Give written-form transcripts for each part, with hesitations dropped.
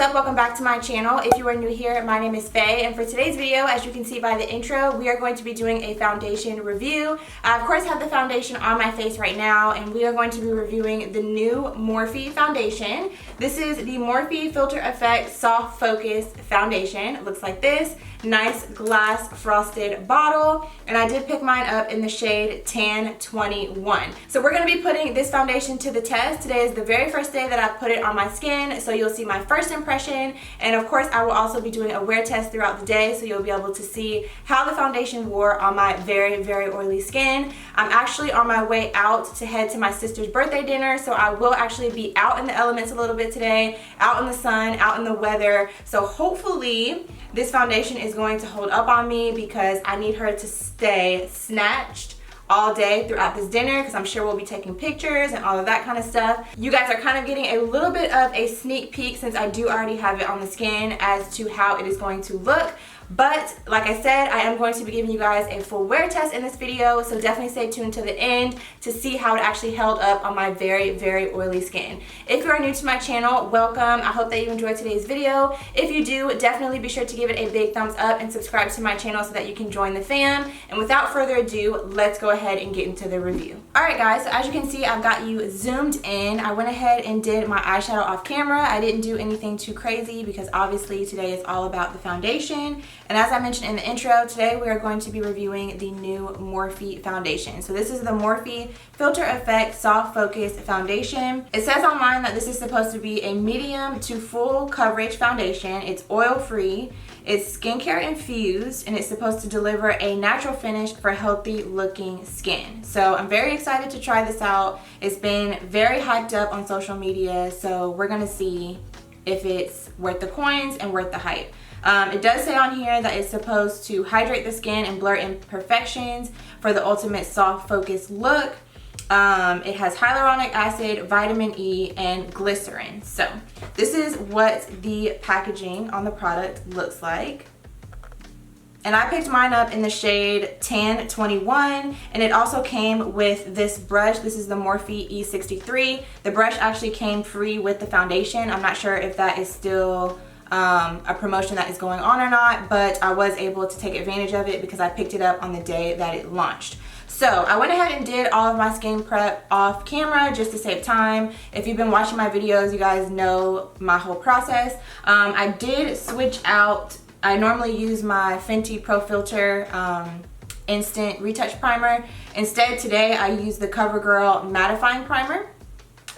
up? Welcome back to my channel. If you are new here, my name is Faye, and for today's video, as you can see by the intro, we are going to be doing a foundation review. I, of course, have the foundation on my face right now, and we are going to be reviewing the new Morphe foundation. This is the Morphe Filter Effect Soft Focus Foundation. It looks like this. Nice glass frosted bottle, and I did pick mine up in the shade Tan 21. So we're going to be putting this foundation to the test. Today is the very first day that I put it on my skin, so you'll see my first impression, and of course I will also be doing a wear test throughout the day, so you'll be able to see how the foundation wore on my very oily skin. I'm actually on my way out to head to my sister's birthday dinner, so I will actually be out in the elements a little bit today, out in the sun, out in the weather, so hopefully this foundation is going to hold up on me because I need her to stay snatched all day throughout this dinner, because I'm sure we'll be taking pictures and all of that kind of stuff. You guys are kind of getting a little bit of a sneak peek, since I do already have it on the skin, as to how it is going to look. But like I said, I am going to be giving you guys a full wear test in this video, so definitely stay tuned to the end to see how it actually held up on my very oily skin. If you are new to my channel, welcome. I hope that you enjoyed today's video. If you do, definitely be sure to give it a big thumbs up and subscribe to my channel so that you can join the fam. And without further ado, let's go ahead and get into the review. Alright guys, so as you can see, I've got you zoomed in. I went ahead and did my eyeshadow off camera. I didn't do anything too crazy because obviously today is all about the foundation. And as I mentioned in the intro, today we are going to be reviewing the new Morphe foundation. So this is the Morphe Filter Effect Soft Focus Foundation. It says online that this is supposed to be a medium to full coverage foundation. It's oil-free, it's skincare infused, and it's supposed to deliver a natural finish for healthy looking skin. So I'm very excited to try this out. It's been very hyped up on social media, so we're gonna see if it's worth the coins and worth the hype. It does say on here that it's supposed to hydrate the skin and blur imperfections for the ultimate soft focus look. It has hyaluronic acid, vitamin E, and glycerin. So this is what the packaging on the product looks like. And I picked mine up in the shade Tan 21, and it also came with this brush. This is the Morphe E63. The brush actually came free with the foundation. I'm not sure if that is still a promotion that is going on or not, but I was able to take advantage of it because I picked it up on the day that it launched. So I went ahead and did all of my skin prep off camera just to save time. If you've been watching my videos, you guys know my whole process. I did switch out. I normally use my Fenty Pro Filter Instant Retouch Primer. Instead, today I use the CoverGirl Mattifying Primer.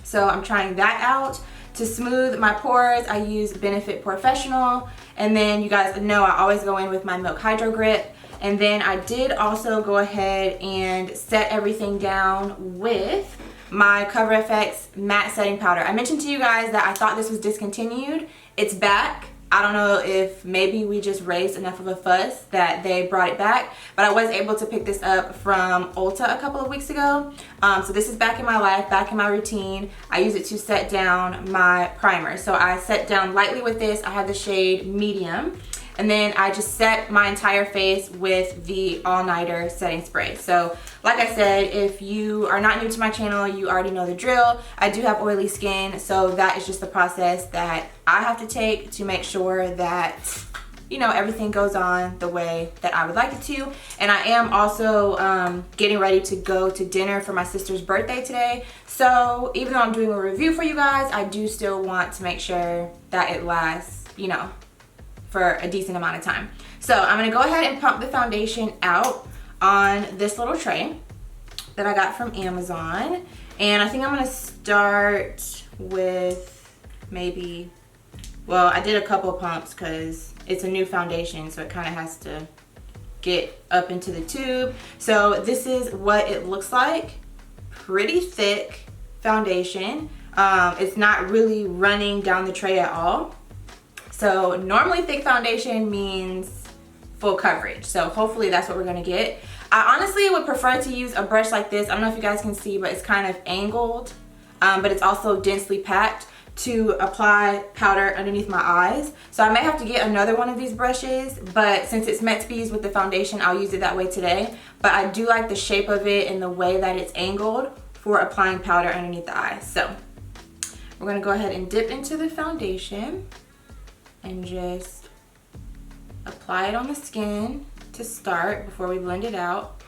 So I'm trying that out. To smooth my pores, I use Benefit Professional, and then you guys know I always go in with my Milk Hydro Grip. And then I did also go ahead and set everything down with my Cover FX Matte Setting Powder. I mentioned to you guys that I thought this was discontinued. It's back. I don't know if maybe we just raised enough of a fuss that they brought it back, but I was able to pick this up from Ulta a couple of weeks ago. So this is back in my life, back in my routine. I use it to set down my primer. So I set down lightly with this. I have the shade Medium. And then I just set my entire face with the All Nighter setting spray. So like I said, if you are not new to my channel, you already know the drill. I do have oily skin, so that is just the process that I have to take to make sure that, you know, everything goes on the way that I would like it to. And I am also getting ready to go to dinner for my sister's birthday today. So even though I'm doing a review for you guys, I do still want to make sure that it lasts, you know, for a decent amount of time. So I'm gonna go ahead and pump the foundation out on this little tray that I got from Amazon. And I think I'm gonna start with maybe, well, I did a couple pumps because it's a new foundation, so it kind of has to get up into the tube. So this is what it looks like. Pretty thick foundation. It's not really running down the tray at all. So normally thick foundation means full coverage. So hopefully that's what we're gonna get. I honestly would prefer to use a brush like this. I don't know if you guys can see, but it's kind of angled, but it's also densely packed to apply powder underneath my eyes. So I may have to get another one of these brushes, but since it's meant to be used with the foundation, I'll use it that way today. But I do like the shape of it and the way that it's angled for applying powder underneath the eyes. So we're gonna go ahead and dip into the foundation. and just apply it on the skin to start before we blend it out.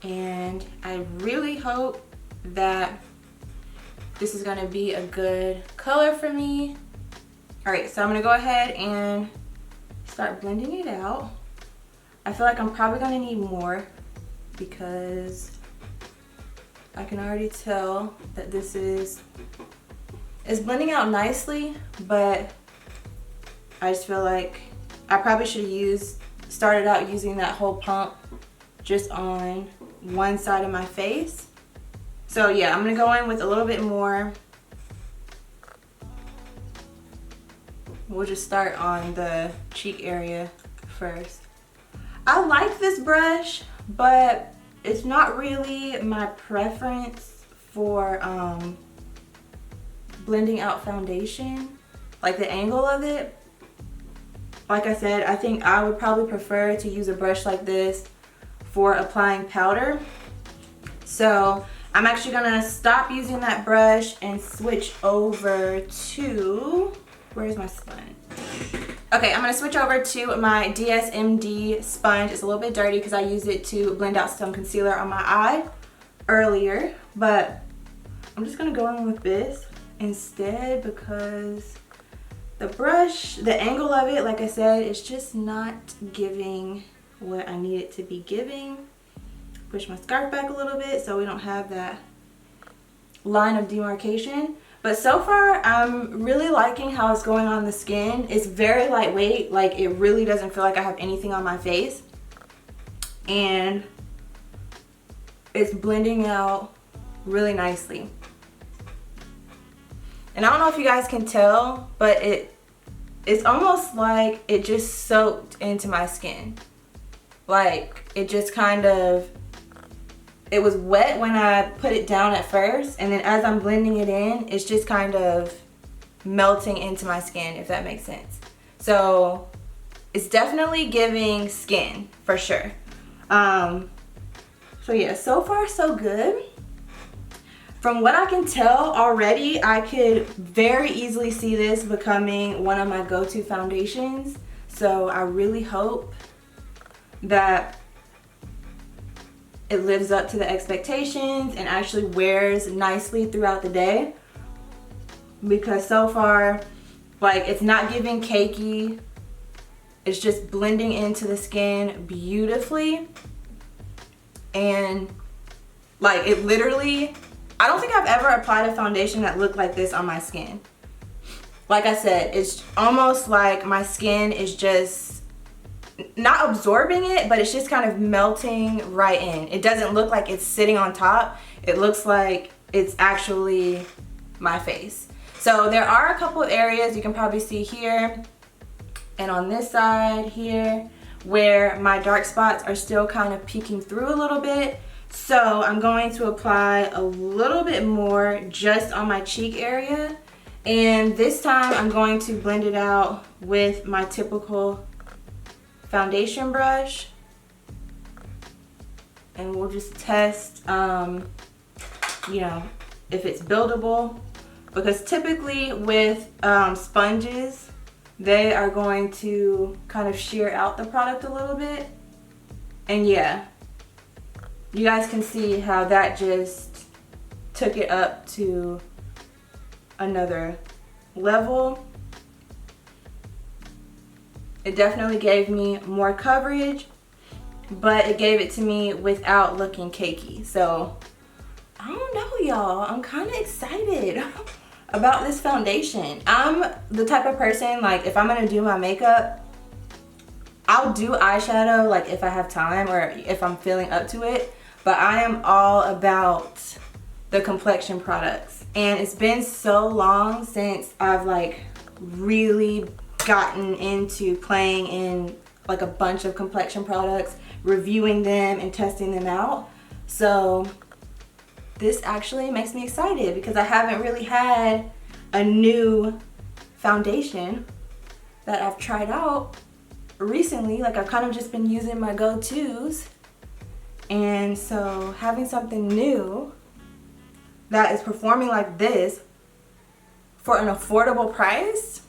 And I really hope that this is gonna be a good color for me. All right, so I'm gonna go ahead and start blending it out. I feel like I'm probably gonna need more because I can already tell that this is blending out nicely, but I just feel like I probably should have started out using that whole pump just on one side of my face. So yeah, I'm gonna go in with a little bit more. We'll just start on the cheek area first. I like this brush, but it's not really my preference for blending out foundation. Like the angle of it, like I said, I think I would probably prefer to use a brush like this for applying powder. So I'm actually gonna stop using that brush and switch over to, where's my sponge? Okay, I'm gonna switch over to my DSMD sponge. It's a little bit dirty because I used it to blend out some concealer on my eye earlier, but I'm just gonna go in with this instead because the brush, the angle of it, like I said, is just not giving what I need it to be giving. Push my scarf back a little bit so we don't have that line of demarcation. But so far, I'm really liking how it's going on the skin. It's very lightweight, like it really doesn't feel like I have anything on my face. And it's blending out really nicely. And I don't know if you guys can tell, but it's almost like it just soaked into my skin. Like it just kind of, it was wet when I put it down at first, and then as I'm blending it in, it's just kind of melting into my skin, if that makes sense. So it's definitely giving skin for sure. So yeah, so far so good. From what I can tell already, I could very easily see this becoming one of my go-to foundations. So I really hope that it lives up to the expectations and actually wears nicely throughout the day, because so far, like, it's not giving cakey. It's just blending into the skin beautifully. And like, it literally, I don't think I've ever applied a foundation that looked like this on my skin. Like I said, it's almost like my skin is just not absorbing it, but it's just kind of melting right in. It doesn't look like it's sitting on top. It looks like it's actually my face. So there are a couple of areas you can probably see here and on this side here where my dark spots are still kind of peeking through a little bit. So I'm going to apply a little bit more just on my cheek area. And this time I'm going to blend it out with my typical foundation brush, and we'll just test you know, if it's buildable, because typically with sponges, they are going to kind of shear out the product a little bit. And yeah, you guys can see how that just took it up to another level. It definitely gave me more coverage, but it gave it to me without looking cakey. So I don't know, y'all. I'm kind of excited about this foundation. I'm the type of person, like, if I'm gonna do my makeup, I'll do eyeshadow like if I have time or if I'm feeling up to it, but I am all about the complexion products. And it's been so long since I've like really gotten into playing in like a bunch of complexion products, reviewing them and testing them out. So this actually makes me excited because I haven't really had a new foundation that I've tried out recently. Like, I've kind of just been using my go-tos, and so having something new that is performing like this for an affordable price,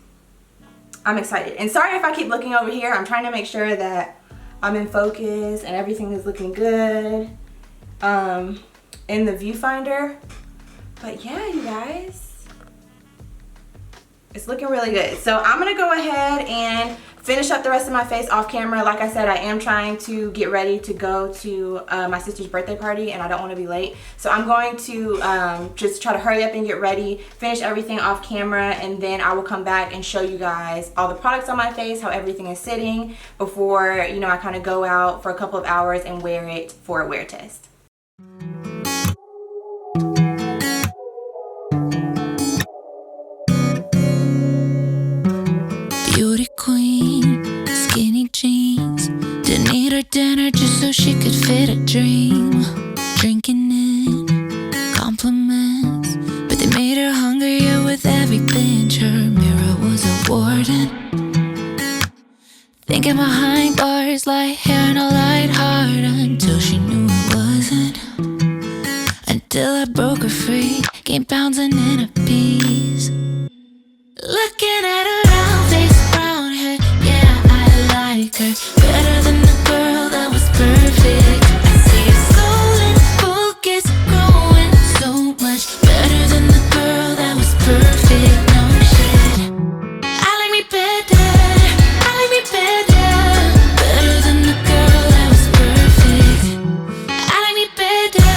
I'm excited. And sorry if I keep looking over here. I'm trying to make sure that I'm in focus and everything is looking good in the viewfinder. But yeah, you guys, it's looking really good. So I'm gonna go ahead and finish up the rest of my face off camera. Like I said, I am trying to get ready to go to my sister's birthday party, and I don't want to be late. So I'm going to just try to hurry up and get ready, finish everything off camera, and then I will come back and show you guys all the products on my face, how everything is sitting before, you know, I kind of go out for a couple of hours and wear it for a wear test. Beauty queen, skinny jeans. Didn't eat her dinner just so she could fit a dream. Drinking in compliments, but they made her hungrier with every pinch. Her mirror was a warden, thinking behind bars like hair in a light heart, until she knew it wasn't. Until I broke her free, came bouncing in a piece. Looking at her round face, brown hair, yeah, I like her better than the girl that was perfect. I see her soul in focus, growing so much better than the girl that was perfect. No shit, I like me better, I like me better, better than the girl that was perfect. I like me better,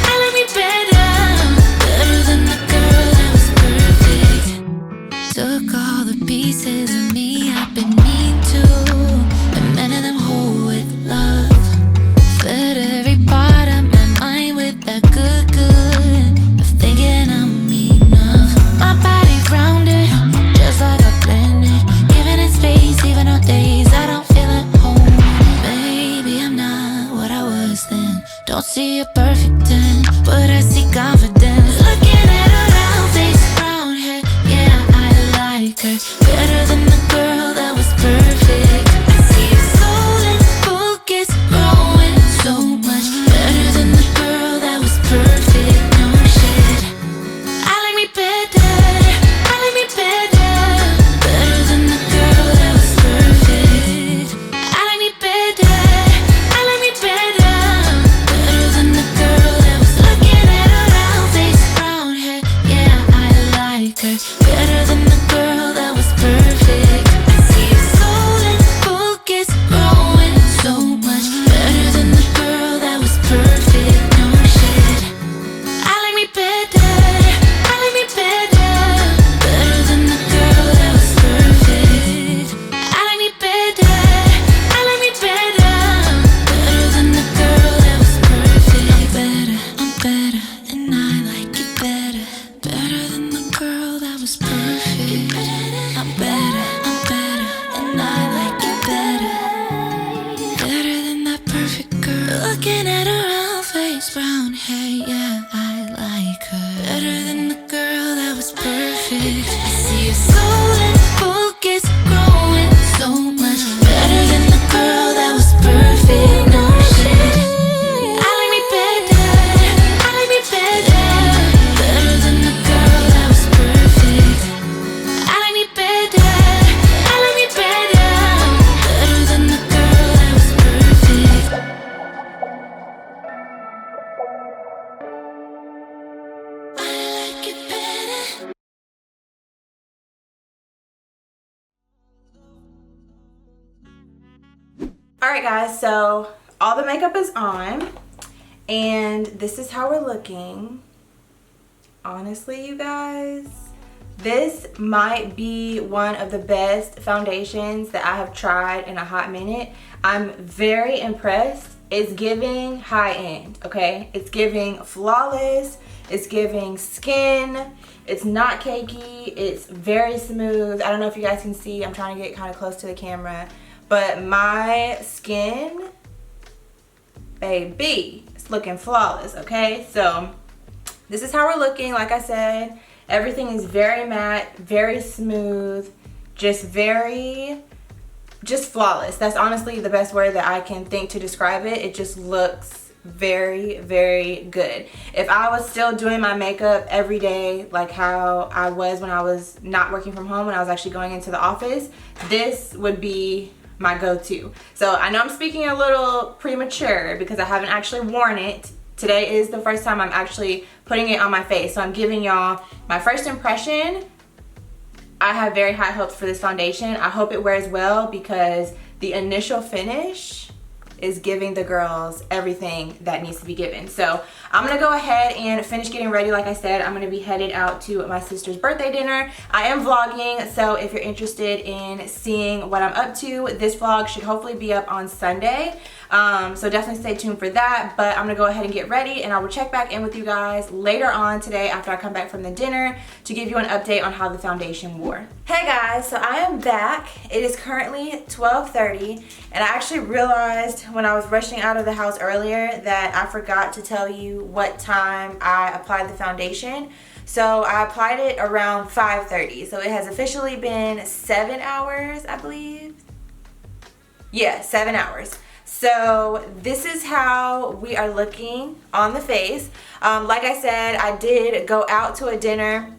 I like me better, better than the girl that was perfect. Took all the pieces of me I've been mean to, and mended them whole with love. Fed every part of my mind with that good of thinking I'm enough. My body rounded, just like a blended, giving it space even on days I don't feel at home. Baby, I'm not what I was then. Don't see a perfect 10, but I see confidence. Looking at her round face, brown hair, yeah, I like her better than the girl that was perfect. I see her soul in focus, growing so much better than the girl that was perfect. No shit, I like me better, I like me better, better than the girl that was perfect. I like me better, I like me better, better than the girl that was. Looking at her round face, brown hair, yeah, I like her better than the girl that was perfect. I see her soul in focus, growing so much better than the girl that was perfect. No shit, I like me better, I like me better, better than the girl that was perfect. I like me better, I like me better, better than the girl that was perfect. I'm better, and I like it better, better than the girl that was perfect. I'm better, and I like it better, better than that perfect girl. Looking at her round face, brown hair, yeah, I like her better than the girl that was perfect. I see her soul in focus, growing so much better than the girl that was perfect. No shit, I like me better, I like me better, better than the girl that was perfect. I like me better, I like me better, better than the girl that was perfect. I like it better. Alright guys, so all the makeup is on, and this is how we're looking. Honestly, you guys, this might be one of the best foundations that I have tried in a hot minute. I'm very impressed. It's giving high-end, okay? It's giving flawless, it's giving skin, it's not cakey, it's very smooth. I don't know if you guys can see, I'm trying to get kind of close to the camera, but my skin, baby, it's looking flawless, okay? So this is how we're looking. Like I said, everything is very matte, very smooth, just flawless. That's honestly the best word that I can think to describe it. It just looks very, very good. If I was still doing my makeup every day like how I was when I was not working from home, when I was actually going into the office, this would be my go-to. So I know I'm speaking a little premature because I haven't actually worn it. Today is the first time I'm actually putting it on my face, so I'm giving y'all my first impression. I have very high hopes for this foundation. I hope it wears well because the initial finish is giving the girls everything that needs to be given. So I'm gonna go ahead and finish getting ready. Like I said, I'm gonna be headed out to my sister's birthday dinner. I am vlogging, so if you're interested in seeing what I'm up to, this vlog should hopefully be up on Sunday. So definitely stay tuned for that. But I'm gonna go ahead and get ready, and I will check back in with you guys later on today after I come back from the dinner to give you an update on how the foundation wore. Hey guys, so I am back. It is currently 12:30, and I actually realized when I was rushing out of the house earlier that I forgot to tell you what time I applied the foundation. So I applied it around 5:30. So it has officially been 7 hours, I believe. Yeah, 7 hours. So this is how we are looking on the face. Like I said, I did go out to a dinner.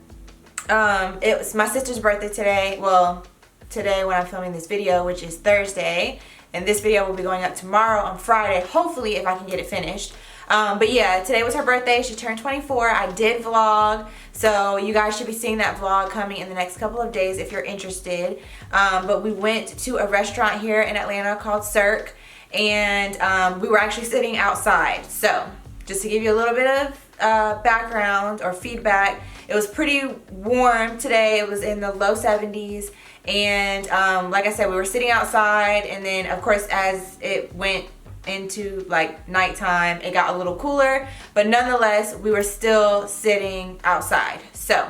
It was my sister's birthday today. Well, today when I'm filming this video, which is Thursday. And this video will be going up tomorrow on Friday, hopefully, if I can get it finished. But yeah, today was her birthday. She turned 24. I did vlog, so you guys should be seeing that vlog coming in the next couple of days if you're interested. But we went to a restaurant here in Atlanta called Cirque, and we were actually sitting outside. So just to give you a little bit of background or feedback, it was pretty warm today. It was in the low 70s. And like I said, we were sitting outside, and then of course as it went into like nighttime, it got a little cooler, but nonetheless we were still sitting outside. So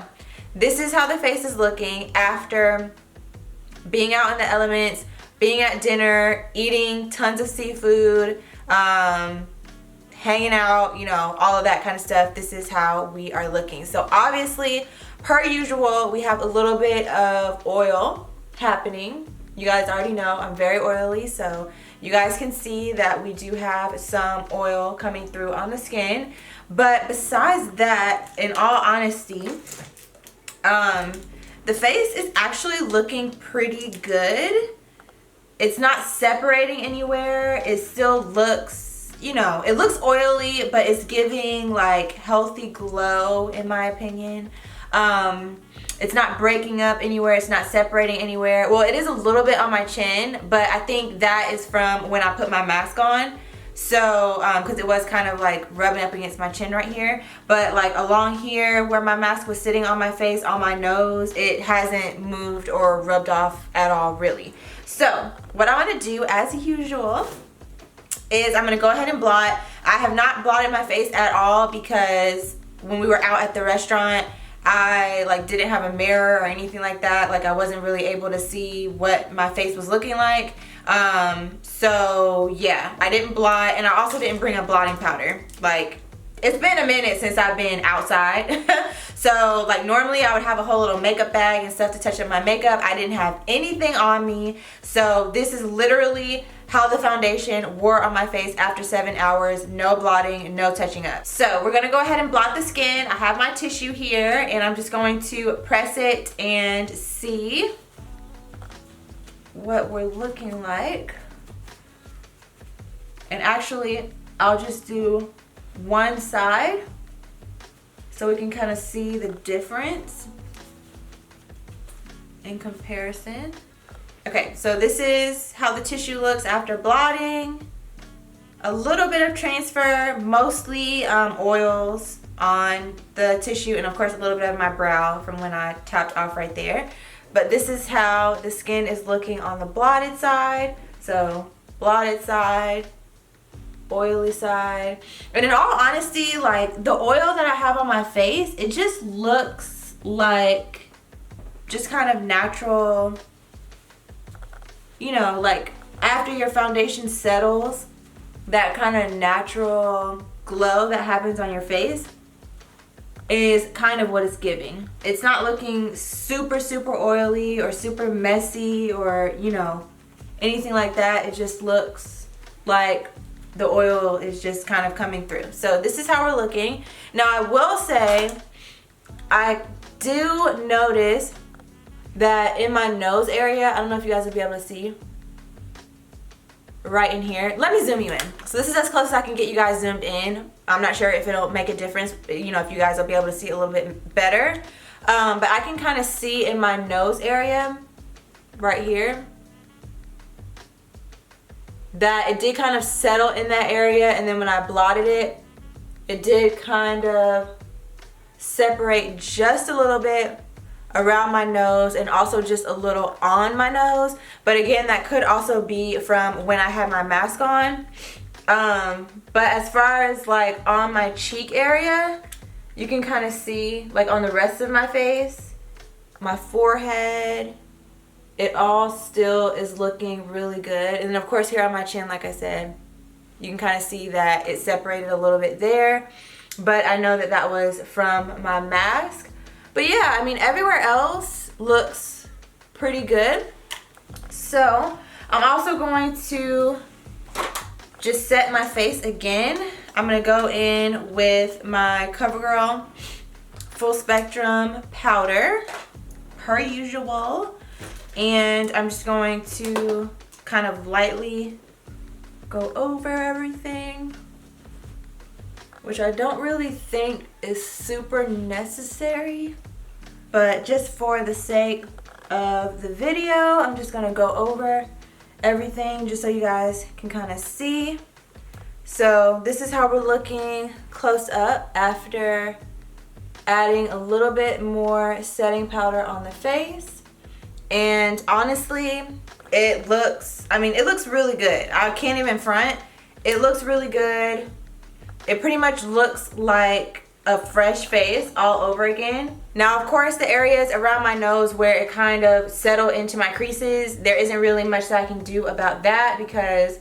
this is how the face is looking after being out in the elements, being at dinner, eating tons of seafood, hanging out, you know, all of that kind of stuff. This is how we are looking. So obviously, per usual, we have a little bit of oil happening. You guys already know I'm very oily, so you guys can see that we do have some oil coming through on the skin. But besides that, in all honesty, the face is actually looking pretty good. It's not separating anywhere. It still looks, you know, it looks oily, but it's giving like healthy glow in my opinion. It's not breaking up anywhere. It's not separating anywhere. Well, it is a little bit on my chin, but I think that is from when I put my mask on. So, because it was kind of like rubbing up against my chin right here. But like along here where my mask was sitting on my face, on my nose, it hasn't moved or rubbed off at all really. So what I'm going to do as usual is I'm going to go ahead and blot. I have not blotted my face at all because when we were out at the restaurant, I like didn't have a mirror or anything like that. Like I wasn't really able to see what my face was looking like. So yeah, I didn't blot, and I also didn't bring a blotting powder. Like it's been a minute since I've been outside. So like normally I would have a whole little makeup bag and stuff to touch up my makeup. I didn't have anything on me. So this is literally how the foundation wore on my face after 7 hours. No blotting, no touching up. So we're gonna go ahead and blot the skin. I have my tissue here, and I'm just going to press it and see what we're looking like. And actually, I'll just do one side so we can kind of see the difference in comparison. Okay, so this is how the tissue looks after blotting. A little bit of transfer, mostly oils on the tissue, and of course a little bit of my brow from when I tapped off right there. But this is how the skin is looking on the blotted side. So blotted side, oily side. And in all honesty, like the oil that I have on my face, it just looks like just kind of natural, you know, like after your foundation settles, that kind of natural glow that happens on your face is kind of what it's giving. It's not looking super, super oily or super messy or, you know, anything like that. It just looks like the oil is just kind of coming through. So this is how we're looking. Now I will say, I do notice that in my nose area, I don't know if you guys will be able to see, right in here. Let me zoom you in. So this is as close as I can get you guys zoomed in. I'm not sure if it'll make a difference, you know, if you guys will be able to see a little bit better. But I can kind of see in my nose area, right here, that it did kind of settle in that area, and then when I blotted it, it did kind of separate just a little bit around my nose and also just a little on my nose. But again, that could also be from when I had my mask on. But as far as like on my cheek area, you can kind of see like on the rest of my face, my forehead, it all still is looking really good. And then of course here on my chin, like I said, you can kind of see that it separated a little bit there. But I know that that was from my mask. But yeah, I mean, everywhere else looks pretty good. So I'm also going to just set my face again. I'm gonna go in with my CoverGirl Full Spectrum powder, per usual. And I'm just going to kind of lightly go over everything, which I don't really think is super necessary, but just for the sake of the video, I'm just gonna go over everything just so you guys can kind of see. So this is how we're looking close up after adding a little bit more setting powder on the face. And honestly, it looks, I mean, it looks really good. I can't even front. It looks really good. It pretty much looks like a fresh face all over again. Now, of course, the areas around my nose where it kind of settled into my creases, there isn't really much that I can do about that because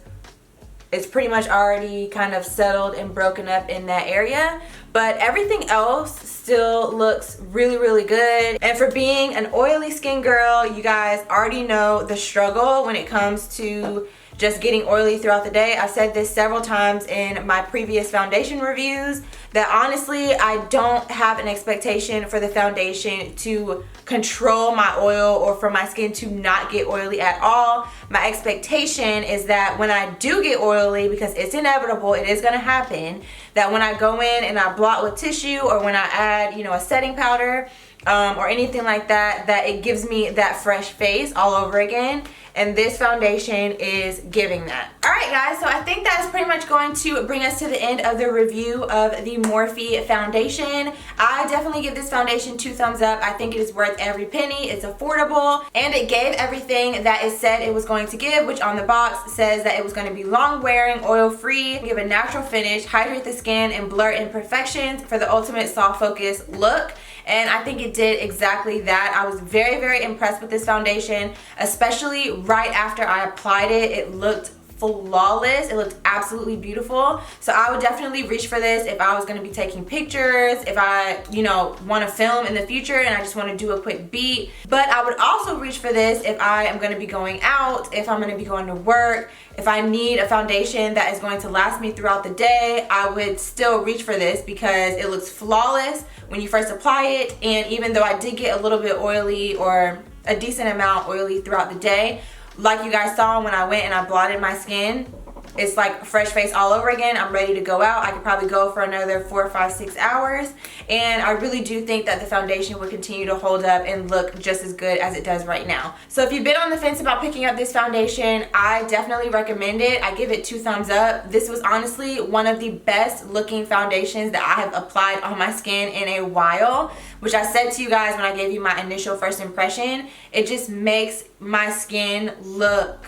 it's pretty much already kind of settled and broken up in that area. But everything else still looks really, really good. And for being an oily skin girl, you guys already know the struggle when it comes to just getting oily throughout the day. I've said this several times in my previous foundation reviews that honestly, I don't have an expectation for the foundation to control my oil or for my skin to not get oily at all. My expectation is that when I do get oily, because it's inevitable, it is gonna happen, that when I go in and I blot with tissue or when I add, you know, a setting powder or anything like that, that it gives me that fresh face all over again. And this foundation is giving that. All right, guys, so I think that's pretty much going to bring us to the end of the review of the Morphe foundation. I definitely give this foundation 2 thumbs up. I think it is worth every penny. It's affordable, and it gave everything that it said it was going to give, which on the box says that it was going to be long wearing, oil free, give a natural finish, hydrate the skin, and blur imperfections for the ultimate soft focus look. And I think it did exactly that. I was very, very impressed with this foundation, especially right after I applied it. It looked flawless. It looked absolutely beautiful. So I would definitely reach for this if I was going to be taking pictures, if I, you know, want to film in the future and I just want to do a quick beat. But I would also reach for this if I am going to be going out, if I'm going to be going to work, if I need a foundation that is going to last me throughout the day. I would still reach for this because it looks flawless when you first apply it. And even though I did get a little bit oily or a decent amount oily throughout the day, like you guys saw when I went and I blotted my skin, it's like fresh face all over again. I'm ready to go out. I could probably go for another 4, 5, 6 hours. And I really do think that the foundation will continue to hold up and look just as good as it does right now. So if you've been on the fence about picking up this foundation, I definitely recommend it. I give it 2 thumbs up. This was honestly one of the best looking foundations that I have applied on my skin in a while, which I said to you guys when I gave you my initial first impression. It just makes my skin look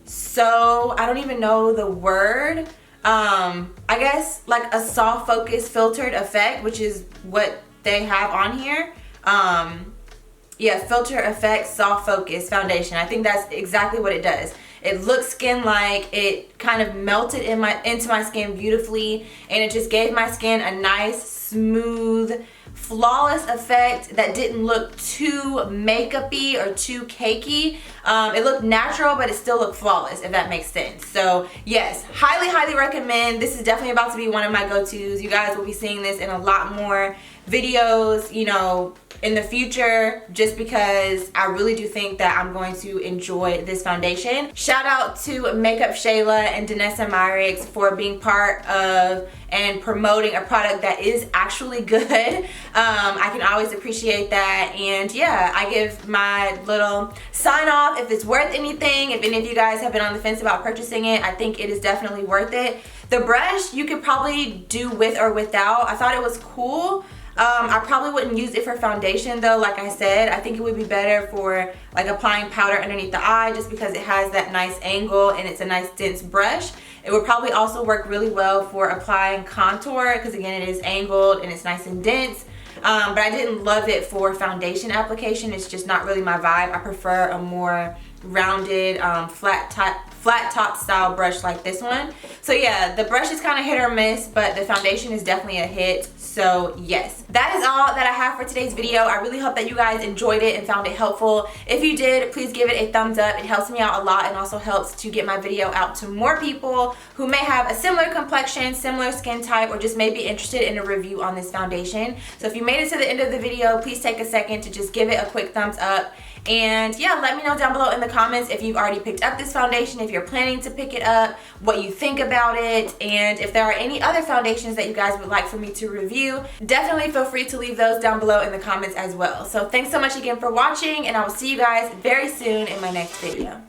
so, I don't even know the word, I guess like a soft focus filtered effect, which is what they have on here. Yeah, filter effect soft focus foundation. I think that's exactly what it does. It looks skin-like. It kind of melted into my skin beautifully, and it just gave my skin a nice, smooth, flawless effect that didn't look too makeup-y or too cakey. It looked natural, but it still looked flawless, if that makes sense. So yes, highly recommend. This is definitely about to be one of my go-tos. You guys will be seeing this in a lot more videos, you know, in the future, just because I really do think that I'm going to enjoy this foundation. Shout out to Makeup Shayla and Danessa Myrix for being part of and promoting a product that is actually good. I can always appreciate that. And yeah, I give my little sign off if it's worth anything. If any of you guys have been on the fence about purchasing it, I think it is definitely worth it. The brush you could probably do with or without. I thought it was cool. I probably wouldn't use it for foundation though. Like I said, I think it would be better for like applying powder underneath the eye, just because it has that nice angle and it's a nice dense brush. It would probably also work really well for applying contour, because again, it is angled and it's nice and dense. But I didn't love it for foundation application. It's just not really my vibe. I prefer a more rounded, flat top style brush like this one. So yeah, the brush is kind of hit or miss, but the foundation is definitely a hit. So yes, that is all that I have for today's video. I really hope that you guys enjoyed it and found it helpful. If you did, please give it a thumbs up. It helps me out a lot and also helps to get my video out to more people who may have a similar complexion, similar skin type, or just may be interested in a review on this foundation. So if you made it to the end of the video, please take a second to just give it a quick thumbs up. And yeah, let me know down below in the comments if you've already picked up this foundation, if you're planning to pick it up, what you think about it, and if there are any other foundations that you guys would like for me to review. Definitely feel free to leave those down below in the comments as well. So thanks so much again for watching, and I will see you guys very soon in my next video.